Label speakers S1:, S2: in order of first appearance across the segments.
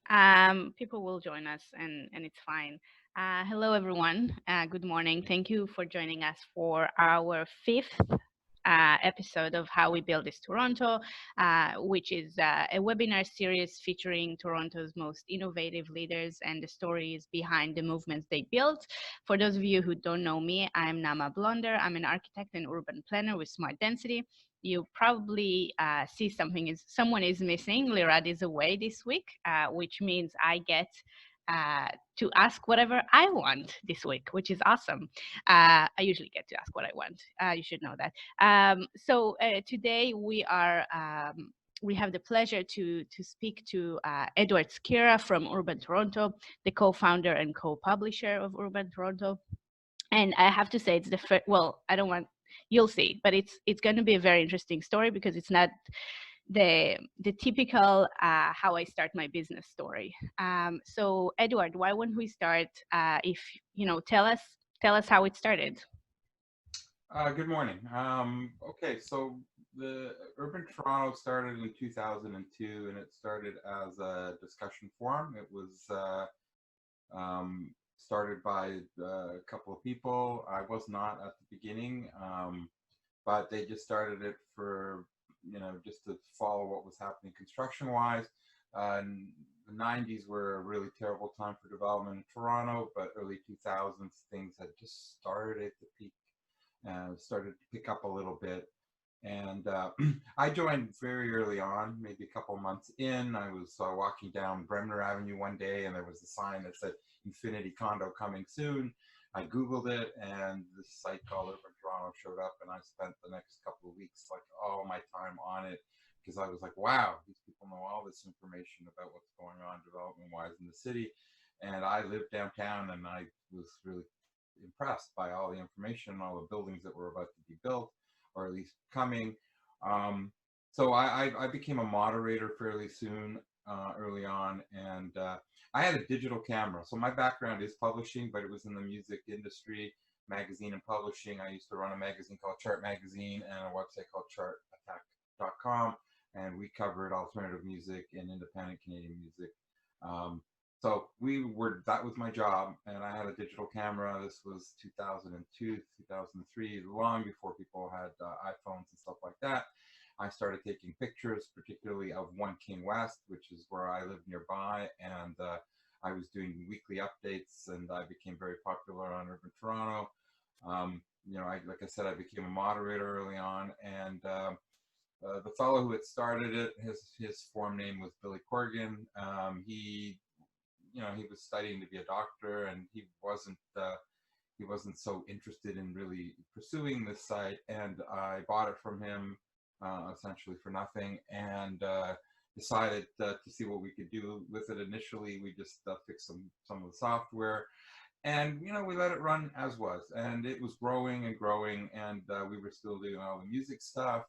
S1: People will join us, and it's fine. Hello, everyone. Good morning. Thank you for joining us for our fifth episode of How We Build This Toronto, which is a webinar series featuring Toronto's most innovative leaders and the stories behind the movements they built. For those of you who don't know me, I'm Nama Blonder. I'm an architect and urban planner with Smart Density. You probably see someone is missing. Lirad is away this week, which means I get to ask whatever I want this week, which is awesome. I usually get to ask what I want. You should know that. So today we have the pleasure to speak to Edward Skira from Urban Toronto, the co-founder and co-publisher of Urban Toronto. And I have to say, it's the first. Well, I don't want. You'll see, but it's going to be a very interesting story because it's not the typical how I start my business story. So Edward, why won't we start? If you know, tell us how it started.
S2: Good morning. Okay, so the Urban Toronto started in 2002, and it started as a discussion forum. It was started by a couple of people. I was not at the beginning, but they just started it for, just to follow what was happening construction-wise. And the 90s were a really terrible time for development in Toronto, but early 2000s, things had just started to peak started to pick up a little bit. And I joined very early on, maybe a couple months in. I was walking down Bremner Avenue one day, and there was a sign that said Infinity Condo coming soon. I Googled it, and this site called Urban Toronto showed up, and I spent the next couple of weeks, like, all my time on it, because I was like, wow, these people know all this information about what's going on development-wise in the city. And I lived downtown, and I was really impressed by all the information, all the buildings that were about to be built, or at least coming. So I became a moderator fairly soon, early on, and I had a digital camera. So my background is publishing, but it was in the music industry, magazine and publishing. I used to run a magazine called Chart Magazine and a website called chartattack.com, and we covered alternative music and independent Canadian music. So that was my job, and I had a digital camera. This was 2002, 2003, long before people had iPhones and stuff like that. I started taking pictures, particularly of One King West, which is where I live nearby, and I was doing weekly updates, and I became very popular on Urban Toronto. Like I said, I became a moderator early on, and the fellow who had started it, his form name was Billy Corrigan. He was studying to be a doctor, and he wasn't so interested in really pursuing this site. And I bought it from him essentially for nothing, and decided to see what we could do with it. Initially, we just fixed some of the software, and we let it run as was, and it was growing and growing, and we were still doing all the music stuff.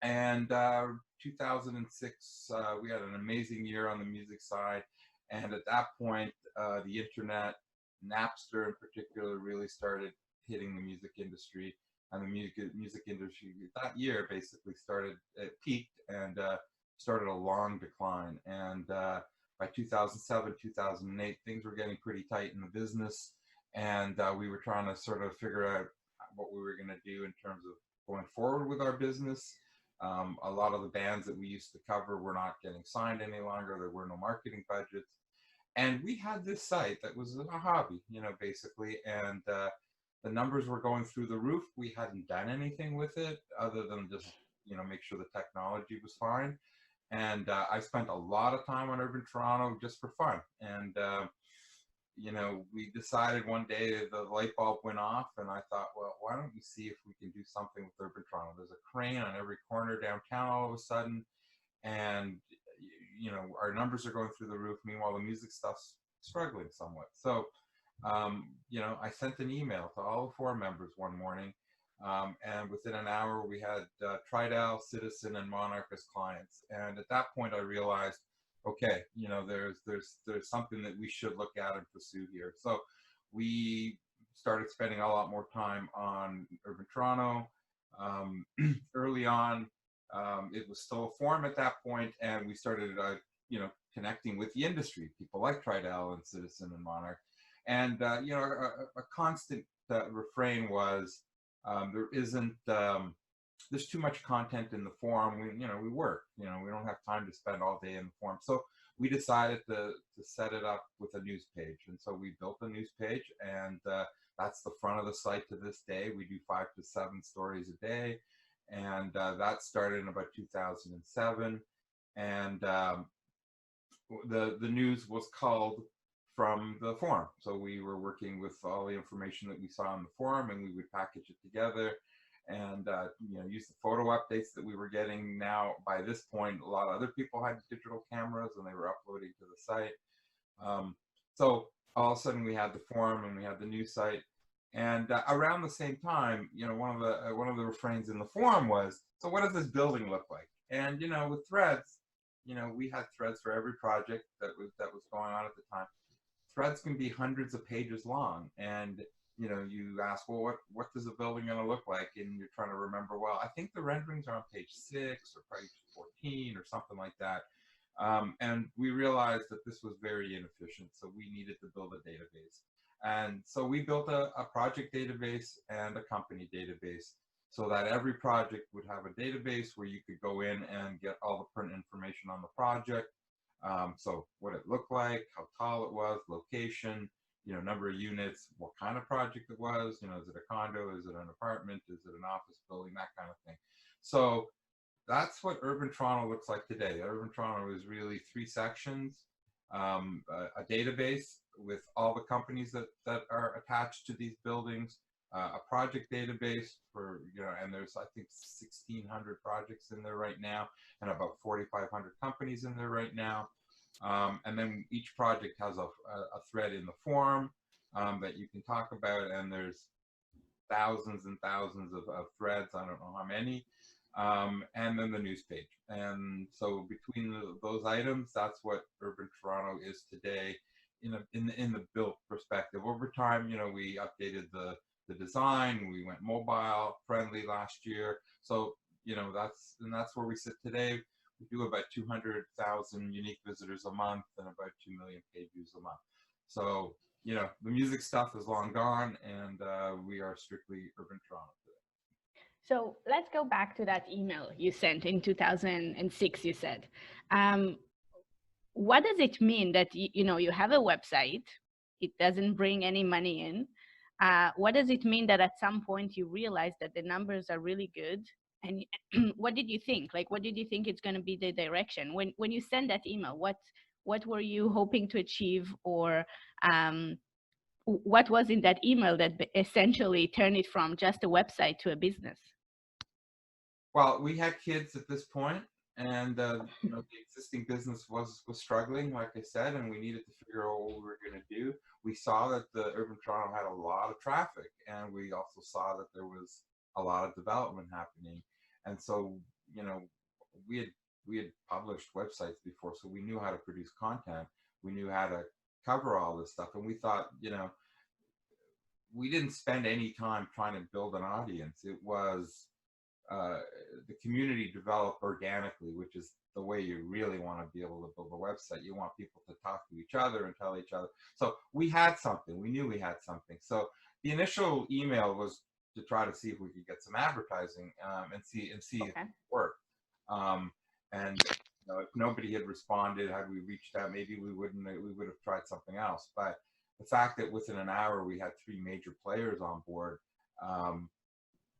S2: And 2006, we had an amazing year on the music side. And at that point, the internet, Napster in particular, really started hitting the music industry. And the music industry that year basically it peaked and started a long decline. And by 2007, 2008, things were getting pretty tight in the business. And we were trying to sort of figure out what we were going to do in terms of going forward with our business. A lot of the bands that we used to cover were not getting signed any longer. There were no marketing budgets. And we had this site that was a hobby, basically. And the numbers were going through the roof. We hadn't done anything with it other than just, make sure the technology was fine. And I spent a lot of time on Urban Toronto just for fun. And we decided one day the light bulb went off, and I thought, well, why don't we see if we can do something with Urban Toronto? There's a crane on every corner downtown all of a sudden, and our numbers are going through the roof. Meanwhile, the music stuff's struggling somewhat. So, I sent an email to all the forum members one morning, and within an hour, we had Tridal, Citizen, and Monarch as clients. And at that point, I realized, okay, there's something that we should look at and pursue here. So we started spending a lot more time on Urban Toronto. Early on, it was still a forum at that point, and we started connecting with the industry, people like Tridel and Citizen and Monarch. And, a constant refrain was there isn't, there's too much content in the forum. We work, we don't have time to spend all day in the forum. So we decided to set it up with a news page. And so we built a news page, and that's the front of the site to this day. We do 5 to 7 stories a day. And that started in about 2007. And the news was culled from the forum. So we were working with all the information that we saw in the forum, and we would package it together and use the photo updates that we were getting. Now, by this point, a lot of other people had digital cameras and they were uploading to the site. So all of a sudden we had the forum and we had the news site. And around the same time, one of the refrains in the forum was, so what does this building look like? And with threads, we had threads for every project that was going on at the time. Threads can be hundreds of pages long, and you ask, well, what does a building going to look like? And you're trying to remember, well, I think the renderings are on page 6 or page 14 or something like that. And we realized that this was very inefficient, so we needed to build a database. And so we built a project database and a company database, so that every project would have a database where you could go in and get all the print information on the project. So what it looked like, how tall it was, location, number of units, what kind of project it was, is it a condo, is it an apartment, is it an office building, that kind of thing. So that's what Urban Toronto looks like today. Urban Toronto is really 3 sections, a database with all the companies that are attached to these buildings, a project database for, and there's, I think, 1,600 projects in there right now, and about 4,500 companies in there right now. And then each project has a thread in the forum that you can talk about, and there's thousands and thousands of threads, I don't know how many, and then the news page. And so between those items, that's what Urban Toronto is today in the built perspective. Over time, we updated the design, we went mobile friendly last year. So, that's where we sit today. We do about 200,000 unique visitors a month and about 2 million page views a month. So, the music stuff is long gone, and we are strictly Urban Toronto today.
S1: So let's go back to that email you sent in 2006, you said. What does it mean that, you have a website, it doesn't bring any money in? What does it mean that at some point you realize that the numbers are really good? And what did you think? Like, what did you think it's going to be the direction? When you send that email, what were you hoping to achieve? Or what was in that email that essentially turned it from just a website to a business?
S2: Well, we had kids at this point, and the existing business was struggling, like I said, and we needed to figure out what we were going to do. We saw that the Urban Toronto had a lot of traffic, and we also saw that there was a lot of development happening. And so, we had published websites before, so we knew how to produce content. We knew how to cover all this stuff, and we thought, we didn't spend any time trying to build an audience. It was the community developed organically, which is the way you really want to be able to build a website. You want people to talk to each other and tell each other. So we had something. We knew we had something. So the initial email was to try to see if we could get some advertising and see if it worked. And if nobody had responded, had we reached out, maybe we would have tried something else. But the fact that within an hour we had 3 major players on board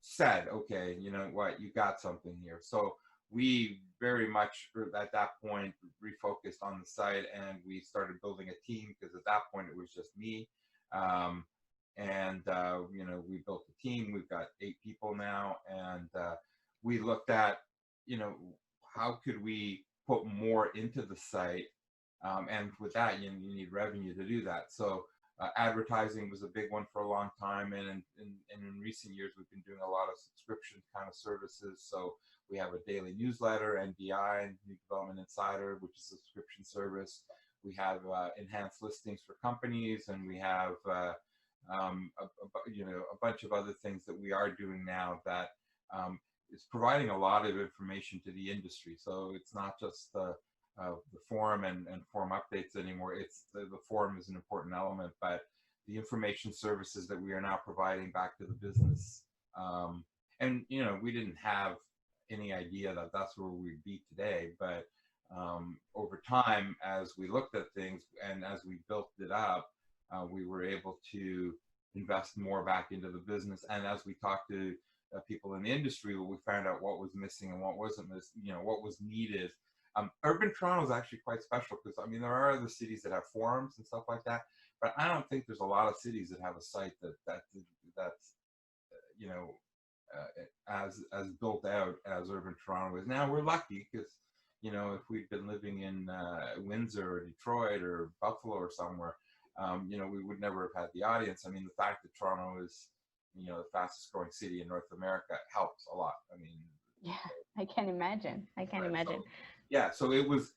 S2: said, okay, you know what, you got something here. So we very much at that point refocused on the site, and we started building a team, because at that point it was just me. We built a team. We've got 8 people now, and we looked at, how could we put more into the site, and with that you need revenue to do that. So advertising was a big one for a long time, and in recent years we've been doing a lot of subscription kind of services. So we have a daily newsletter, NDI, New Development Insider, which is a subscription service. We have enhanced listings for companies, and we have a bunch of other things that we are doing now that is providing a lot of information to the industry. So it's not just the forum and forum updates anymore. It's the forum is an important element, but the information services that we are now providing back to the business, and we didn't have any idea that that's where we'd be today, but over time, as we looked at things and as we built it up, we were able to invest more back into the business. And as we talked to people in the industry, we found out what was missing and what wasn't missing, what was needed. Urban Toronto is actually quite special because, I mean, there are other cities that have forums and stuff like that, but I don't think there's a lot of cities that have a site that's you know as built out as Urban Toronto is. Now we're lucky because if we'd been living in Windsor or Detroit or Buffalo or somewhere, we would never have had the audience. I mean, the fact that Toronto is the fastest growing city in North America helps a lot. I mean,
S1: Yeah, I can imagine. I can imagine.
S2: So, yeah, so it was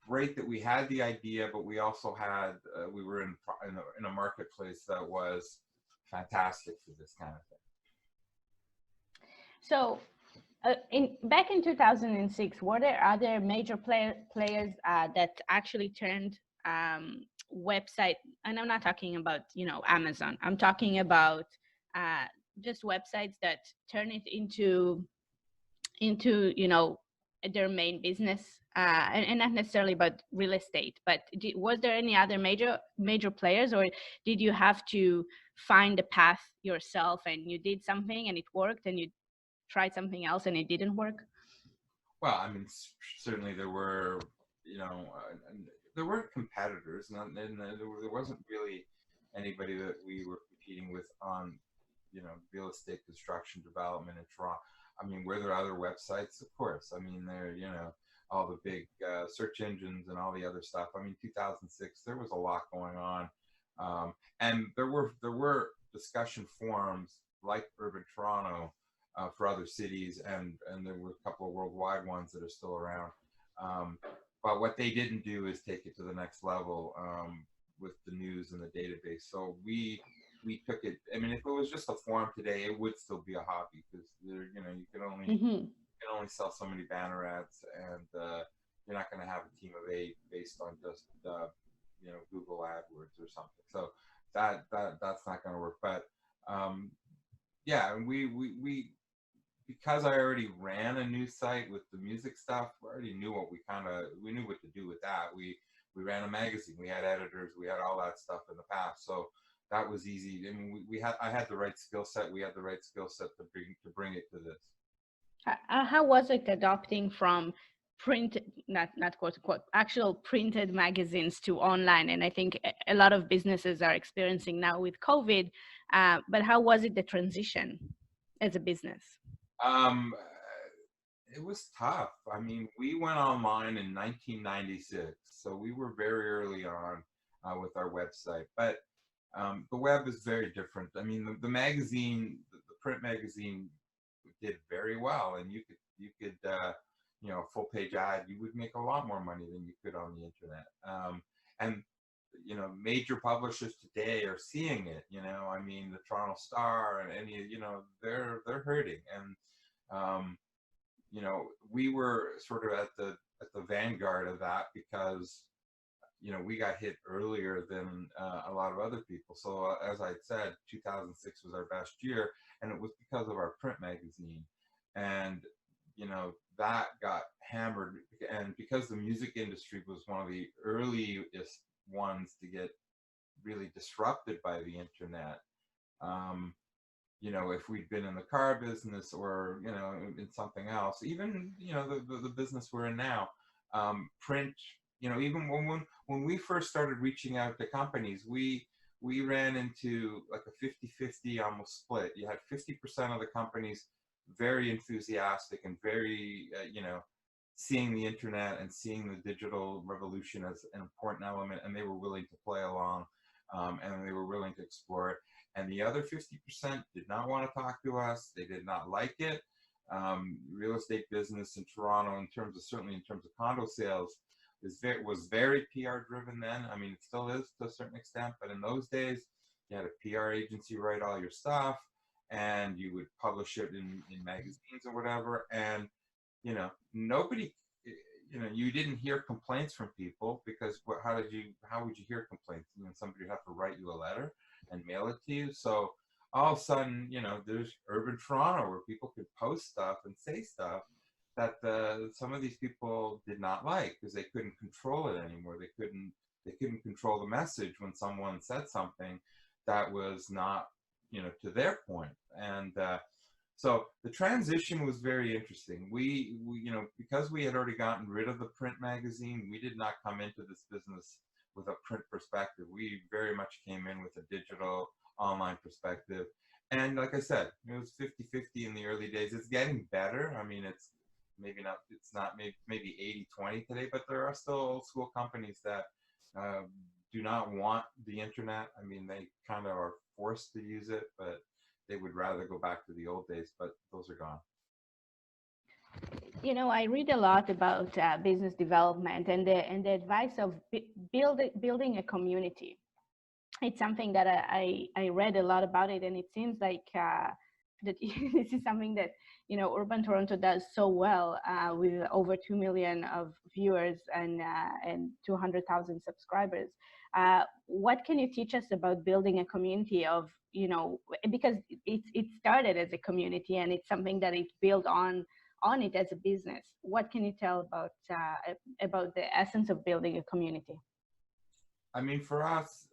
S2: great that we had the idea, but we also had we were in a marketplace that was fantastic for this kind of thing.
S1: So, back in 2006, were there other major players that actually turned website? And I'm not talking about Amazon. I'm talking about just websites that turn it into their main business, and not necessarily about real estate, but was there any other major players, or did you have to find a path yourself and you did something and it worked and you tried something else and it didn't work?
S2: Well, I mean, certainly there were, there were competitors, and there wasn't really anybody that we were competing with on, real estate construction development in Toronto. I mean, were there other websites? Of course. I mean, there, all the big search engines and all the other stuff. I mean, 2006, there was a lot going on, and there were discussion forums like Urban Toronto for other cities, and there were a couple of worldwide ones that are still around. But what they didn't do is take it to the next level with the news and the database. So we took it. I mean, if it was just a forum today, it would still be a hobby because you can only you can only sell so many banner ads, and you're not going to have a team of 8 based on just Google AdWords or something. So that's not going to work. But yeah, and we because I already ran a news site with the music stuff, we already knew we knew what to do with that. We ran a magazine, we had editors, we had all that stuff in the past. So that was easy. I mean, I had the right skill set. We had the right skill set to bring it to this.
S1: How was it adopting from print, not quote unquote, actual printed magazines to online? And I think a lot of businesses are experiencing now with COVID. But how was it, the transition as a business?
S2: It was tough. I mean, we went online in 1996, so we were very early on with our website. But the web is very different. I mean, the magazine, the print magazine, did very well, and you could a full page ad, you would make a lot more money than you could on the internet. And major publishers today are seeing it. I mean, the Toronto Star and any, they're hurting, and we were sort of at the vanguard of that because we got hit earlier than a lot of other people. So as I said, 2006 was our best year, and it was because of our print magazine, and that got hammered, and because the music industry was one of the earliest ones to get really disrupted by the internet. If we'd been in the car business or in something else, even the business we're in now, print, even when we first started reaching out to companies, we ran into like a 50-50 almost split. You had 50% of the companies very enthusiastic and very seeing the internet and seeing the digital revolution as an important element, and they were willing to play along, and they were willing to explore it. And the other 50% did not want to talk to us. They did not like it. Real estate business in Toronto, certainly in terms of condo sales, was very PR driven then. I mean, it still is to a certain extent, but in those days, you had a PR agency write all your stuff, and you would publish it in magazines or whatever. And nobody, you didn't hear complaints from people because how would you hear complaints? Somebody would have to write you a letter and mail it to you. So all of a sudden, there's urban Toronto where people could post stuff and say stuff that some of these people did not like because they couldn't control it anymore. They couldn't control the message when someone said something that was not, to their point. And so the transition was very interesting. We, because we had already gotten rid of the print magazine, we did not come into this business with a print perspective. We very much came in with a digital online perspective. And like I said, it was 50-50 in the early days. It's getting better. I mean, it's not maybe 80-20 today, but there are still old school companies that uh, do not want the internet. I mean, they kind of are forced to use it, but they would rather go back to the old days, but those are gone.
S1: I read a lot about business development and the advice of building a community. It's something that I read a lot about it, and it seems like that this is something that Urban Toronto does so well, with over 2 million of viewers and 200,000 subscribers. What can you teach us about building a community of, because it started as a community and it's something that it built on it as a business. What can you tell about the essence of building a community?
S2: I mean, for us,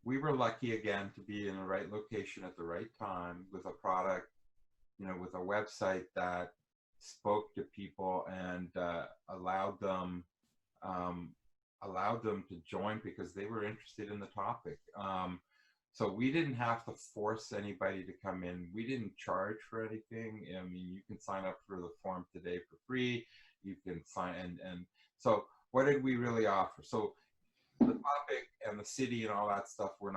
S2: we were lucky again to be in the right location at the right time with a product, with a website that spoke to people and um, allowed them to join because they were interested in the topic. So we didn't have to force anybody to come in. We didn't charge for anything. I mean, you can sign up for the form today for free. You can sign and so what did we really offer? So the topic and the city and all that stuff were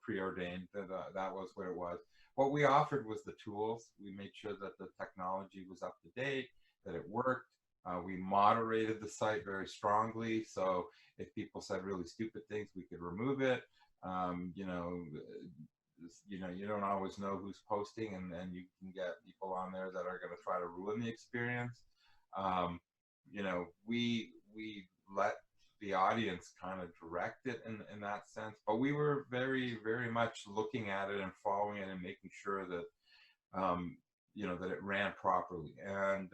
S2: preordained. That was what it was. What we offered was the tools. We made sure that the technology was up to date, that it worked. We moderated the site very strongly. So if people said really stupid things, we could remove it. You don't always know who's posting, and you can get people on there that are going to try to ruin the experience. We let the audience kind of direct it in that sense, but we were very, very much looking at it and following it and making sure that, that it ran properly. And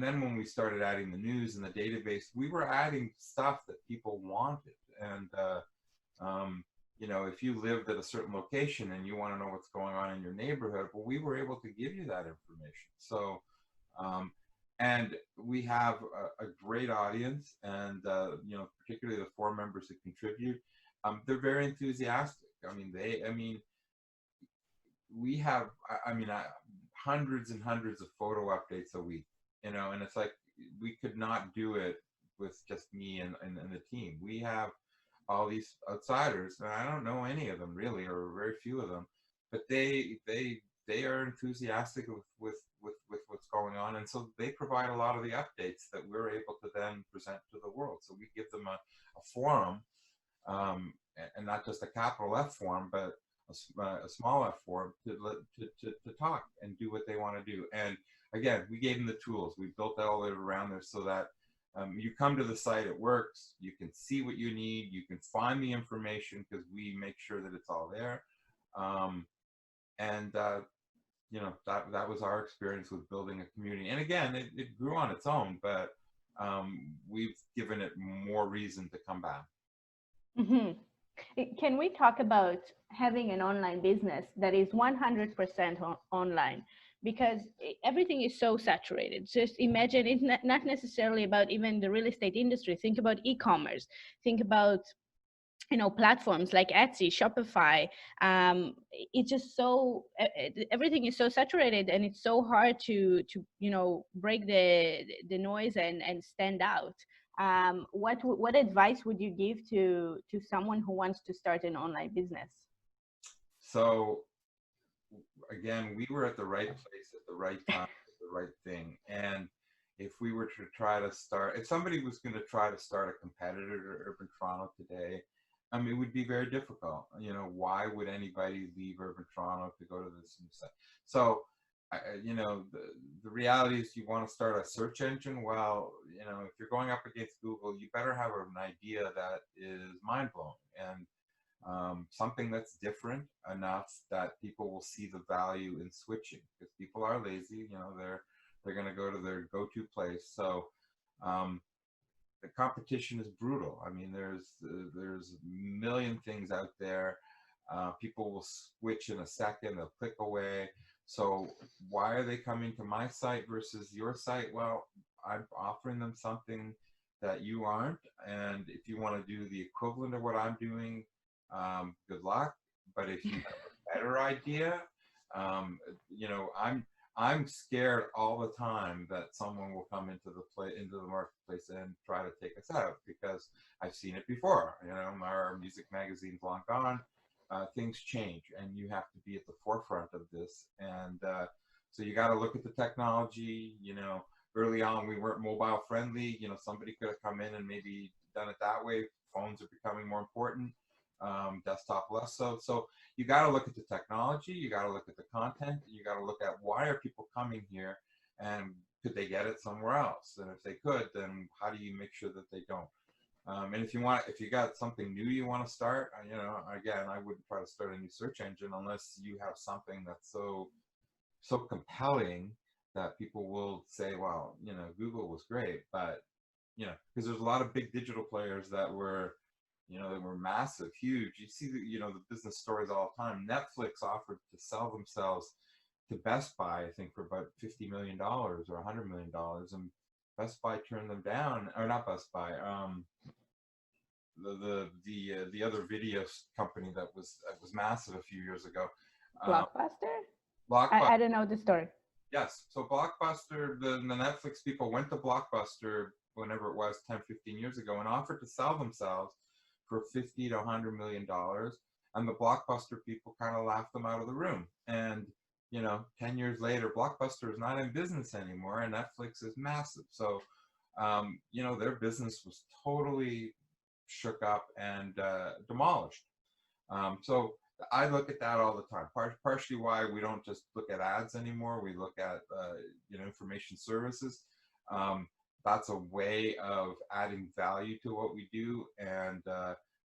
S2: then when we started adding the news and the database, we were adding stuff that people wanted. And, if you lived at a certain location and you want to know what's going on in your neighborhood, well, we were able to give you that information. So, and we have a great audience, and particularly the 4 members that contribute, they're very enthusiastic. We have, hundreds and hundreds of photo updates a week, and it's like we could not do it with just me and the team. We have all these outsiders, and I don't know any of them really, or very few of them, but they are enthusiastic with what's going on, and so they provide a lot of the updates that we're able to then present to the world. So we give them a forum, and not just a capital F forum, but a small F forum to talk and do what they want to do. And again, we gave them the tools. We built all it around there so that you come to the site, it works. You can see what you need. You can find the information because we make sure that it's all there. That was our experience with building a community. And again, it grew on its own, but we've given it more reason to come back.
S1: Mm-hmm. Can we talk about having an online business that is 100% online? Because everything is so saturated. Just imagine it's not necessarily about even the real estate industry. Think about e-commerce. Think about platforms like Etsy, Shopify. It's just so everything is so saturated, and it's so hard to break the noise and stand out. What advice would you give to someone who wants to start an online business?
S2: So again, we were at the right place at the right time, the right thing. And if we were to if somebody was going to try to start a competitor to Urban Toronto today, it would be very difficult. Why would anybody leave Urban Toronto to go to this new site? So you know, the reality is you want to start a search engine. Well, you know, if you're going up against Google, you better have an idea that is mind blowing and something that's different enough that people will see the value in switching, because people are lazy. You know, they're going to go to their go-to place. So um, the competition is brutal. I mean, there's a million things out there. People will switch in a second, they'll click away. So why are they coming to my site versus your site? Well, I'm offering them something that you aren't, and if you want to do the equivalent of what I'm doing, good luck. But if you have a better idea, you know, I'm scared all the time that someone will come into the marketplace and try to take us out, because I've seen it before. You know, our music magazine's long gone. Things change, and you have to be at the forefront of this. And so you got to look at the technology. You know, early on we weren't mobile friendly. You know, somebody could have come in and maybe done it that way. Phones are becoming more important. Desktop less so. So you got to look at the technology, you got to look at the content, you got to look at why are people coming here, and could they get it somewhere else? And if they could, then how do you make sure that they don't? And if you got something new you want to start, you know, again, I wouldn't try to start a new search engine unless you have something that's so compelling that people will say, well, you know, Google was great. But you know, because there's a lot of big digital players that were, you know, they were massive, huge. You see the, you know, the business stories all the time. Netflix offered to sell themselves to Best Buy, I think, for about $50 million or $100 million, and Best Buy turned them down. Or not Best Buy, the other video company that was massive a few years ago. Um,
S1: Blockbuster?
S2: Blockbuster.
S1: I don't know the story.
S2: Yes. So Blockbuster, the Netflix people went to Blockbuster whenever it was 10, 15 years ago and offered to sell themselves for 50 to $100 million. And the Blockbuster people kind of laughed them out of the room. And, you know, 10 years later, Blockbuster is not in business anymore and Netflix is massive. So, you know, their business was totally shook up and demolished. So I look at that all the time. Partially why we don't just look at ads anymore. We look at you know, information services. Um, that's a way of adding value to what we do, and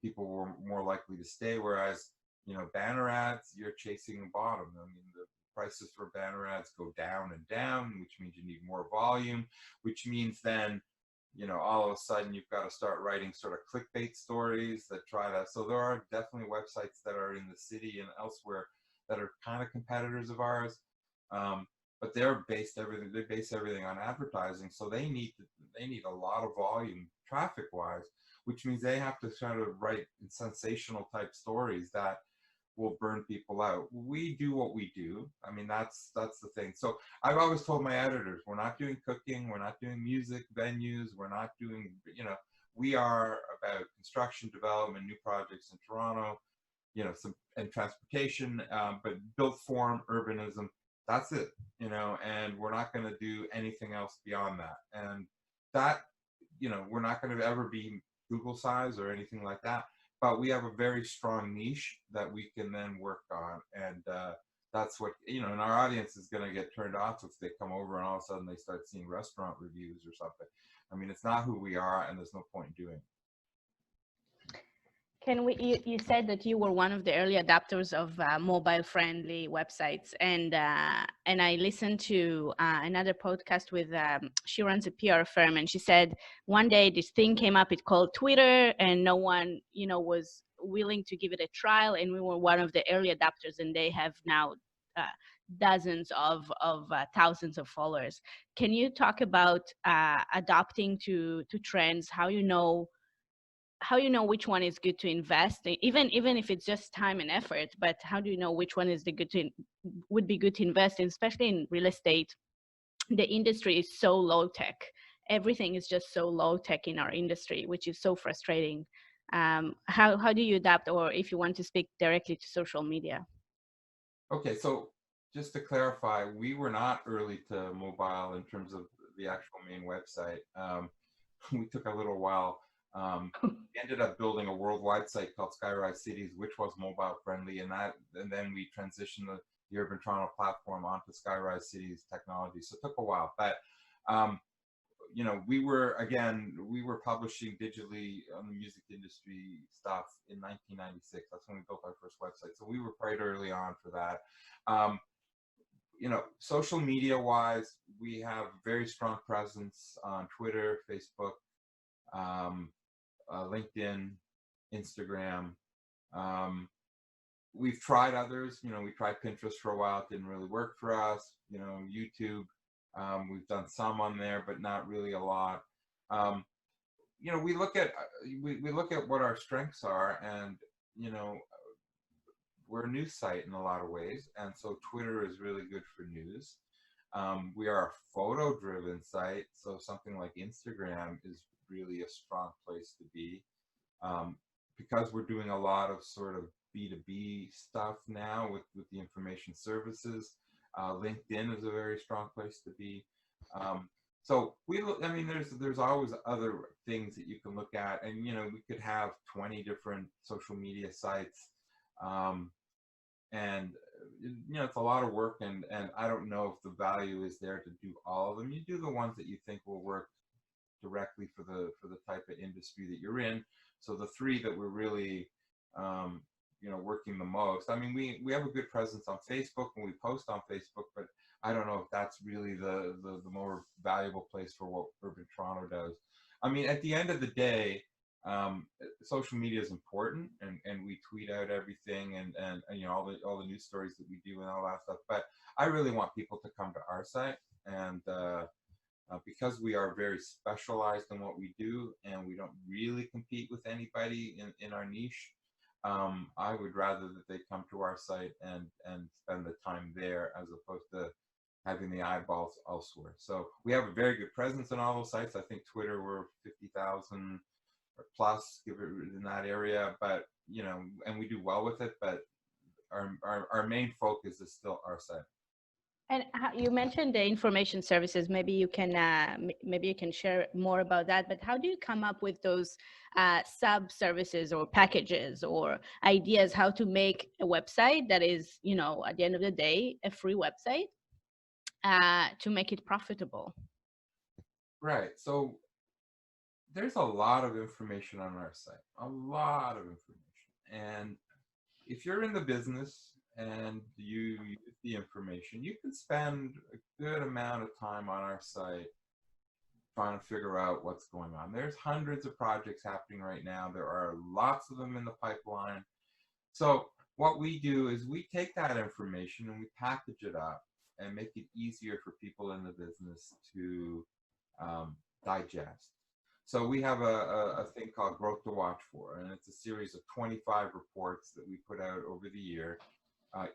S2: people were more likely to stay. Whereas, you know, banner ads, you're chasing the bottom. I mean, the prices for banner ads go down and down, which means you need more volume, which means then, you know, all of a sudden you've got to start writing sort of clickbait stories that try to, so there are definitely websites that are in the city and elsewhere that are kind of competitors of ours. But they base everything on advertising. So they need a lot of volume traffic wise, which means they have to try to write sensational type stories that will burn people out. We do what we do. I mean, that's the thing. So I've always told my editors, we're not doing cooking, we're not doing music venues, we're not doing, you know, we are about construction, development, new projects in Toronto, you know, some and transportation, but built form, urbanism. That's it, you know, and we're not going to do anything else beyond that. And that, you know, we're not going to ever be Google size or anything like that, but we have a very strong niche that we can then work on. And that's what, you know, and our audience is going to get turned off if they come over and all of a sudden they start seeing restaurant reviews or something. I mean, it's not who we are, and there's no point in doing it.
S1: You said that you were one of the early adopters of mobile-friendly websites, and I listened to another podcast with she runs a PR firm, and she said one day this thing came up. It called Twitter, and no one, you know, was willing to give it a trial, and we were one of the early adopters, and they have now dozens of thousands of followers. Can you talk about adopting to trends? How you know which one is good to invest in, even if it's just time and effort, but how do you know which one is the would be good to invest in, especially in real estate? The industry is so low tech. Everything is just so low tech in our industry, which is so frustrating. How do you adapt, or if you want to speak directly to social media?
S2: Okay, so just to clarify, we were not early to mobile in terms of the actual main website. We took a little while. We ended up building a worldwide site called Skira Cities, which was mobile friendly, and then we transitioned the Urban Toronto platform onto Skyrise City's technology. So it took a while, but um, we were publishing digitally on the music industry stuff in 1996. That's when we built our first website. So we were quite early on for that. Um, Social media wise, we have very strong presence on Twitter, Facebook, um, LinkedIn, Instagram. Um, we've tried others. We tried Pinterest for a while. It didn't really work for us. YouTube. We've done some on there, but not really a lot. Um, we look at we look at what our strengths are, and you know, we're a news site in a lot of ways, and so Twitter is really good for news. We are a photo-driven site, so something like Instagram is really a strong place to be. Um, because we're doing a lot of sort of B2B stuff now with the information services. LinkedIn is a very strong place to be. Um, so I mean, there's always other things that you can look at, and we could have 20 different social media sites, um, and it's a lot of work, and I don't know if the value is there to do all of them. You do the ones that you think will work directly for the type of industry that you're in. So the three that we're really working the most. I mean, we have a good presence on Facebook and we post on Facebook, but I don't know if that's really the more valuable place for what Urban Toronto does. I mean, at the end of the day, social media is important, and we tweet out everything, and all the news stories that we do and all that stuff. But I really want people to come to our site, and because we are very specialized in what we do and we don't really compete with anybody in our niche, I would rather that they come to our site and spend the time there as opposed to having the eyeballs elsewhere. So we have a very good presence on all those sites. I think Twitter, we're 50,000 or plus, give it in that area, but and we do well with it, but our main focus is still our site.
S1: And you mentioned the information services. Maybe you can share more about that. But how do you come up with those sub services or packages or ideas how to make a website that is, at the end of the day, a free website to make it profitable?
S2: Right. So there's a lot of information on our site, a lot of information, and if you're in the business and you use the information, you can spend a good amount of time on our site trying to figure out what's going on. There's hundreds of projects happening right now. There are lots of them in the pipeline. So what we do is we take that information and we package it up and make it easier for people in the business to digest. So we have a thing called Growth to Watch For, and it's a series of 25 reports that we put out over the year,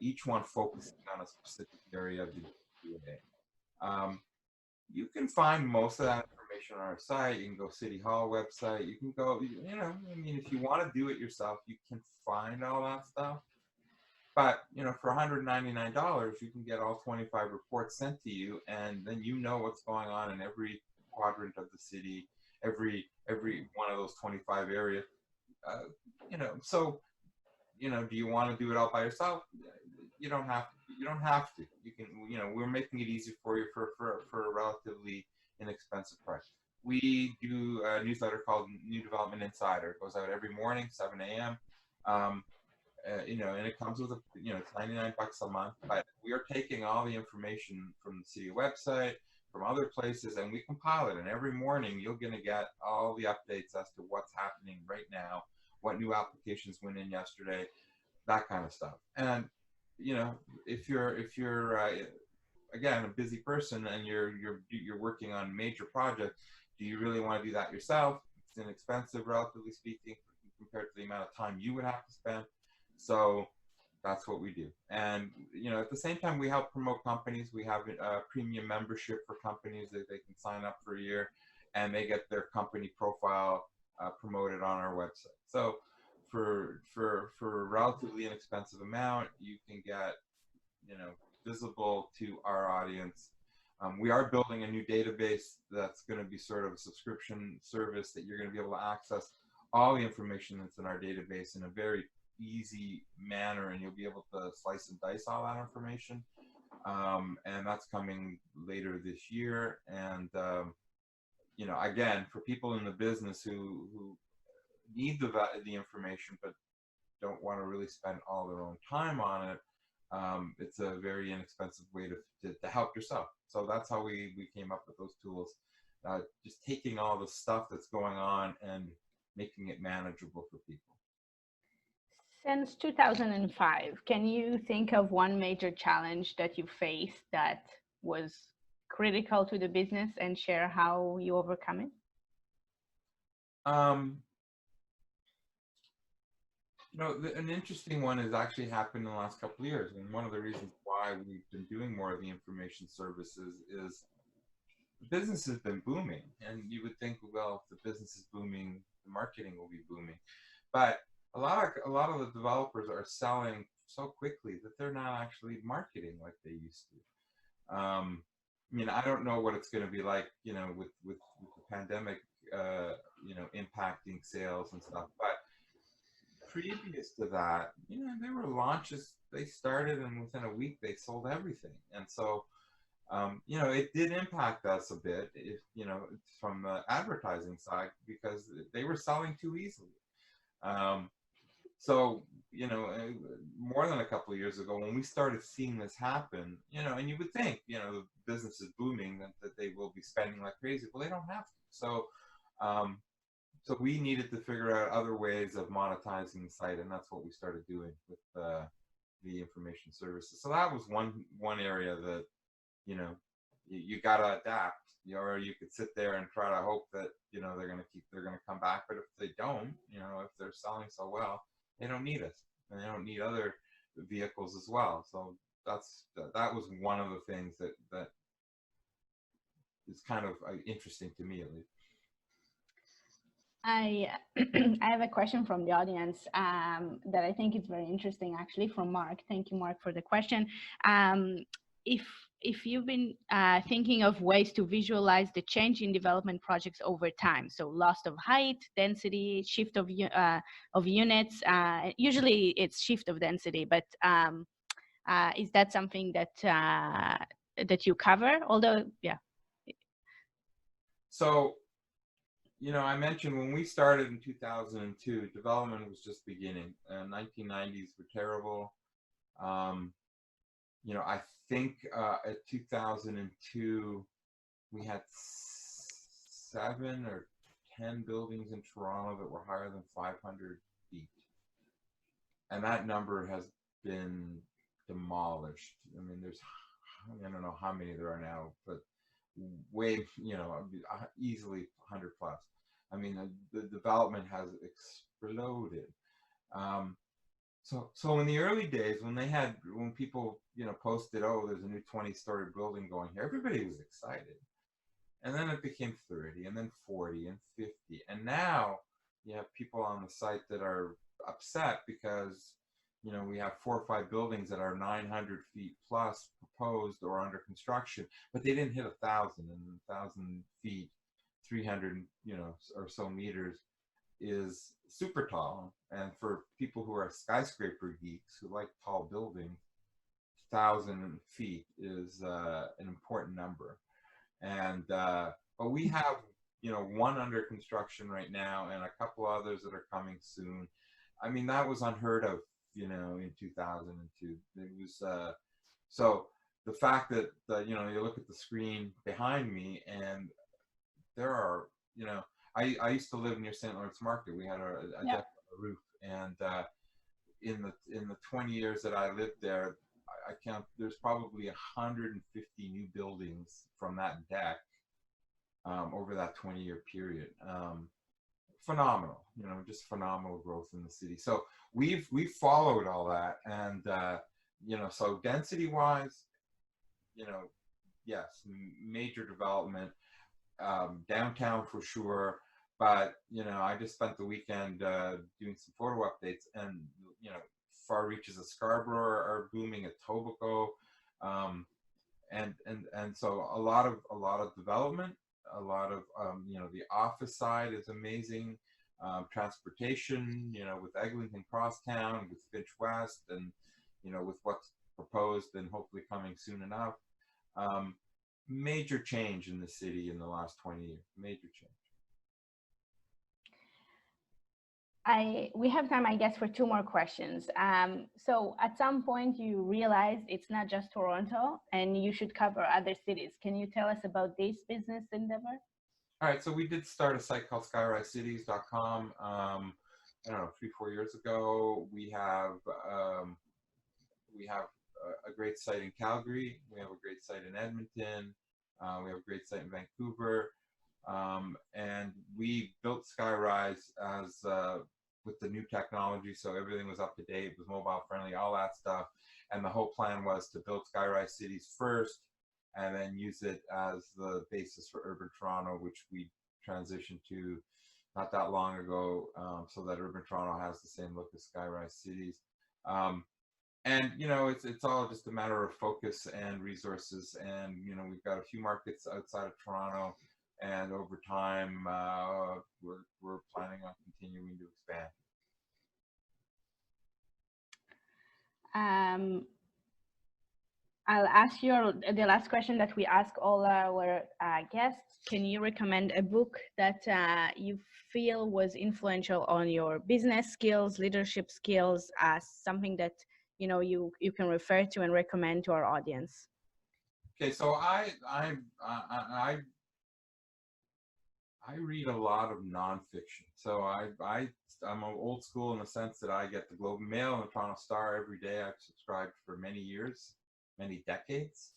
S2: each one focusing on a specific area of the GA. You can find most of that information on our site. You can go City Hall website. You can go, I mean, if you want to do it yourself, you can find all that stuff. But, for $199, you can get all 25 reports sent to you, and then what's going on in every quadrant of the city, every one of those 25 areas. So, do you want to do it all by yourself? You don't have to. You don't have to. You can, we're making it easy for you for a relatively inexpensive price. We do a newsletter called New Development Insider. It goes out every morning, 7 a.m. And it comes with it's $99 a month, but we are taking all the information from the city website, from other places, and we compile it. And every morning you're going to get all the updates as to what's happening right now, what new applications went in yesterday, that kind of stuff. And, if you're again, a busy person and you're working on major projects, do you really want to do that yourself? It's inexpensive, relatively speaking, compared to the amount of time you would have to spend. So that's what we do. And, at the same time, we help promote companies. We have a premium membership for companies that they can sign up for a year, and they get their company profile promoted on our website. So for a relatively inexpensive amount, you can get, visible to our audience. We are building a new database that's going to be sort of a subscription service that you're going to be able to access all the information that's in our database in a very easy manner, and you'll be able to slice and dice all that information. And that's coming later this year. And again, for people in the business who need the information but don't want to really spend all their own time on it, it's a very inexpensive way to help yourself. So that's how we came up with those tools. Just taking all the stuff that's going on and making it manageable for people.
S1: Since 2005, can you think of one major challenge that you faced that was critical to the business and share how you overcome it?
S2: Um, an interesting one has actually happened in the last couple of years. And one of the reasons why we've been doing more of the information services is the business has been booming. And you would think, well, if the business is booming, the marketing will be booming. But a lot of the developers are selling so quickly that they're not actually marketing like they used to. I don't know what it's going to be like, with the pandemic, impacting sales and stuff. But previous to that, there were launches. They started, and within a week, they sold everything. And so, it did impact us a bit, from the advertising side, because they were selling too easily. So, more than a couple of years ago, when we started seeing this happen, and you would think, the business is booming, that they will be spending like crazy. Well, they don't have to. So we needed to figure out other ways of monetizing the site, and that's what we started doing with the information services. So that was one area that, you got to adapt, or you could sit there and try to hope that, they're going to come back. But if they don't, if they're selling so well, they don't need us, and they don't need other vehicles as well. So that was one of the things that is kind of interesting to me, at least.
S1: I I have a question from the audience that I think is very interesting, actually, from Mark. Thank you, Mark, for the question. If you've been thinking of ways to visualize the change in development projects over time, so loss of height, density, shift of units. Usually, it's shift of density, but is that something that you cover? Although, yeah.
S2: So, I mentioned when we started in 2002, development was just beginning. 1990s were terrible. I think at 2002, we had 7 or 10 buildings in Toronto that were higher than 500 feet. And that number has been demolished. I mean, I don't know how many there are now, but way, easily 100 plus. I mean, the development has exploded. So in the early days, when people, posted, oh, there's a new 20-story building going here, everybody was excited. And then it became 30, and then 40, and 50. And now you have people on the site that are upset because, we have 4 or 5 buildings that are 900 feet plus proposed or under construction, but they didn't hit 1,000, and 1,000 feet, 300, or so meters is super tall. And for people who are skyscraper geeks who like tall buildings, 1,000 feet is an important number. And but we have, one under construction right now, and a couple others that are coming soon. I mean, that was unheard of, in 2002. It was so the fact that you look at the screen behind me, and there are, I used to live near St. Lawrence Market. We had a deck on the roof, and in the 20 years that I lived there, I count there's probably 150 new buildings from that deck over that 20-year period. Phenomenal, just phenomenal growth in the city. So we've followed all that, and so density wise, yes, major development. Downtown for sure, but I just spent the weekend doing some photo updates, and far reaches of Scarborough are booming, at Etobicoke, and so a lot of development, a lot of the office side is amazing. transportation, with Eglinton Crosstown, with Finch West, and with what's proposed and hopefully coming soon enough. Major change in the city in the last 20 years. Major change.
S1: We have time, I guess, for two more questions. So at some point you realized it's not just Toronto and you should cover other cities. Can you tell us about this business endeavor?
S2: All right, so we did start a site called skyrisecities.com. I don't know, 3-4 years ago. We have a great site in Calgary. We have a great site in Edmonton. We have a great site in Vancouver. And we built Skyrise as with the new technology, so everything was up to date, it was mobile friendly, all that stuff. And the whole plan was to build Skyrise cities first, and then use it as the basis for Urban Toronto, which we transitioned to not that long ago, so that Urban Toronto has the same look as Skyrise cities. And it's all just a matter of focus and resources. And we've got a few markets outside of Toronto. And over time, we're planning on continuing to expand.
S1: I'll ask you the last question that we ask all our guests. Can you recommend a book that you feel was influential on your business skills, leadership skills, as something that you can refer to and recommend to our audience?
S2: Okay, so I read a lot of nonfiction. So I'm old school in the sense that I get the Globe and Mail and the Toronto Star every day. I've subscribed for many years, many decades.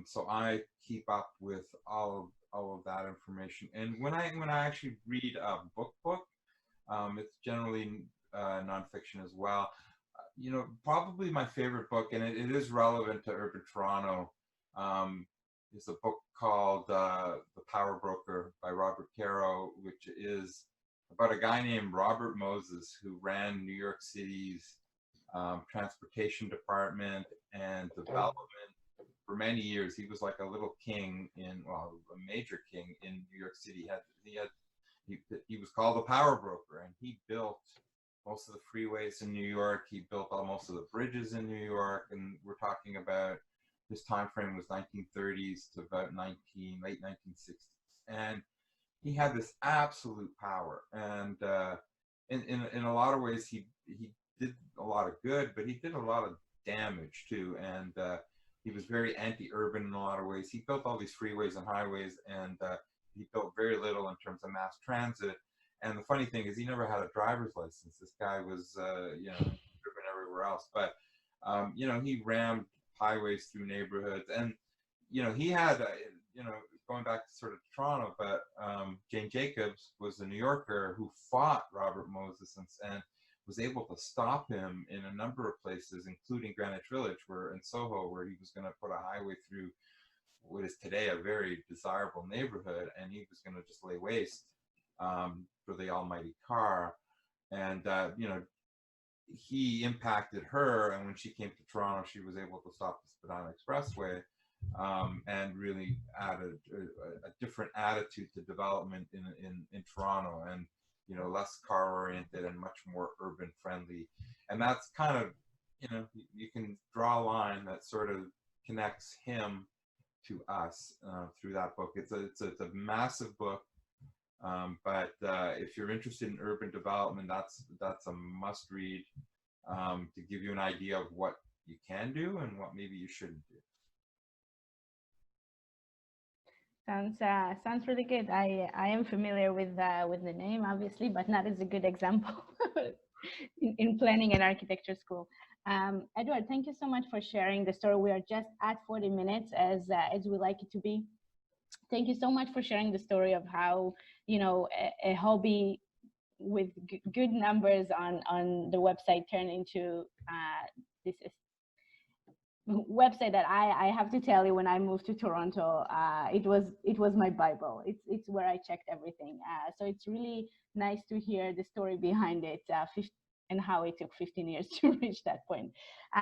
S2: So I keep up with all of that information. And when I actually read a book, it's generally nonfiction as well. Probably my favorite book, and it is relevant to Urban Toronto, is a book called The Power Broker by Robert Caro, which is about a guy named Robert Moses who ran New York City's transportation department and development for many years. He was like a little king a major king in New York City. He was called the Power Broker, and he built most of the freeways in New York. He built most of the bridges in New York, and we're talking about his time frame was 1930s to about late 1960s, and he had this absolute power. And in a lot of ways, he did a lot of good, but he did a lot of damage too. And he was very anti-urban in a lot of ways. He built all these freeways and highways, and he built very little in terms of mass transit. And the funny thing is, he never had a driver's license. This guy was, driven everywhere else. But, he rammed highways through neighborhoods. And, he had, going back to sort of Toronto, but Jane Jacobs was a New Yorker who fought Robert Moses and was able to stop him in a number of places, including Greenwich Village, in Soho, where he was going to put a highway through what is today a very desirable neighborhood, and he was going to just lay waste for the almighty car. And he impacted her, and when she came to Toronto, she was able to stop the Spadina Expressway, and really added a different attitude to development in Toronto, and less car oriented and much more urban friendly. And that's kind of, you can draw a line that sort of connects him to us through that book. It's a massive book. But if you're interested in urban development, that's a must read, to give you an idea of what you can do and what maybe you shouldn't do.
S1: Sounds really good. I am familiar with the name, obviously, but not as a good example in planning and architecture school. Edward, thank you so much for sharing the story. We are just at 40 minutes as we like it to be. Thank you so much for sharing the story of how, a hobby with good numbers on the website turned into this website that I have to tell you, when I moved to Toronto, it was my Bible. It's where I checked everything. So it's really nice to hear the story behind it, and how it took 15 years to reach that point.